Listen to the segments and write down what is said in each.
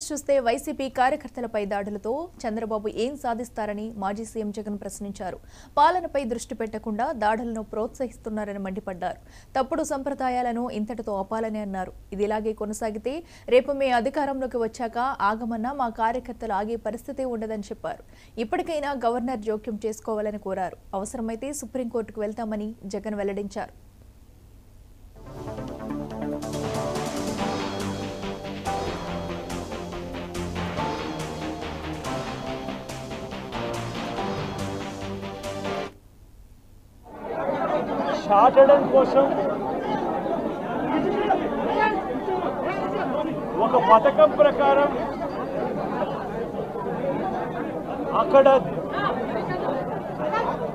చూస్తే వైసీపీ కార్యకర్తలపై దాడులతో చంద్రబాబు ఏం సాధిస్తారని మాజీ సీఎం జగన్ ప్రశ్నించారు. పాలనపై దృష్టి పెట్టకుండా దాడులను ప్రోత్సహిస్తున్నారని మండిపడ్డారు. తప్పుడు సంప్రదాయాలను ఇంతటితో ఆపాలని అన్నారు. ఇది ఇలాగే కొనసాగితే రేపు మే అధికారంలోకి వచ్చాక ఆగమన్నా మా కార్యకర్తలు ఆగే పరిస్థితి ఉండదని చెప్పారు. ఇప్పటికైనా గవర్నర్ జోక్యం చేసుకోవాలని కోరారు. అవసరమైతే సుప్రీంకోర్టుకు వెళ్తామని జగన్ వెల్లడించారు. చాటడం కోసం ఒక పథకం ప్రకారం అక్కడ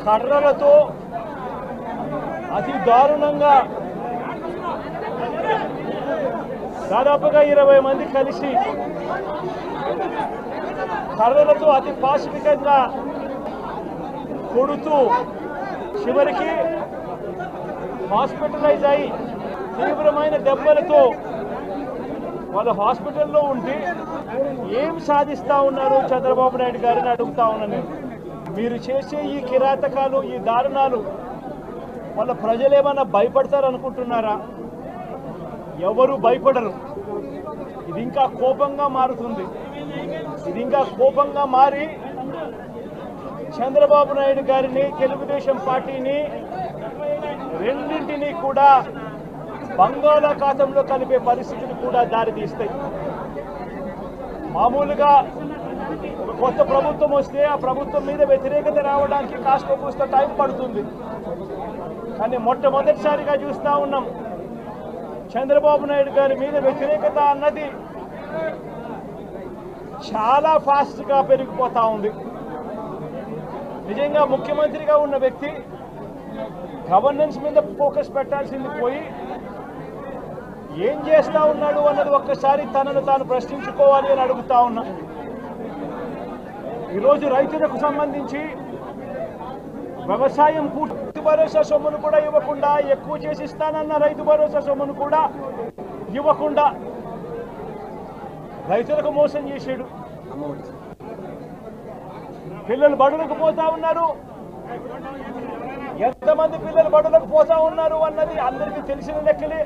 కర్రలతో అతి దారుణంగా దాదాపుగా 20 మంది కలిసి కర్రలతో అతి పాశవికంగా కొడుతూ చివరికి హాస్పిటలైజ్ అయి తీవ్రమైన దెబ్బలతో వాళ్ళ హాస్పిటల్లో ఉంటే ఏం సాధిస్తా ఉన్నారు చంద్రబాబు నాయుడు గారిని అడుగుతా ఉన్నాను. మీరు చేసే ఈ కిరాతకాలు, ఈ దారుణాలు వాళ్ళ ప్రజలు ఏమన్నా భయపడతారనుకుంటున్నారా? ఎవరు భయపడరు. ఇది ఇంకా కోపంగా మారుతుంది. ఇది ఇంకా కోపంగా మారి చంద్రబాబు నాయుడు గారిని, తెలుగుదేశం పార్టీని రెండింటినీ కూడా బంగాళాఖాతంలో కలిపే పరిస్థితులు కూడా దారితీస్తాయి. మామూలుగా ఒక కొత్త ప్రభుత్వం వస్తే ఆ ప్రభుత్వం మీద వ్యతిరేకత రావడానికి కాస్త కూస్త టైం పడుతుంది. కానీ మొట్టమొదటిసారిగా చూస్తూ ఉన్నాం చంద్రబాబు నాయుడు గారి మీద వ్యతిరేకత అన్నది చాలా ఫాస్ట్గా పెరిగిపోతూ ఉంది. నిజంగా ముఖ్యమంత్రిగా ఉన్న వ్యక్తి గవర్నెన్స్ మీద ఫోకస్ పెట్టాల్సింది పోయి ఏం చేస్తా ఉన్నాడు అన్నది ఒక్కసారి తనను తాను ప్రశ్నించుకోవాలి అని అడుగుతా ఉన్నా. ఈరోజు రైతులకు సంబంధించి వ్యవసాయం రైతు భరోసా సొమ్మును కూడా ఇవ్వకుండా, ఎక్కువ చేసి ఇస్తానన్న రైతు భరోసా సొమ్మును కూడా ఇవ్వకుండా రైతులకు మోసం చేశాడు. పిల్లలు బడులకు పోతా ఉన్నారు. ఎంతమంది పిల్లలు బడులకు పోతా ఉన్నారు అన్నది అందరికీ తెలిసిన లెక్కలే.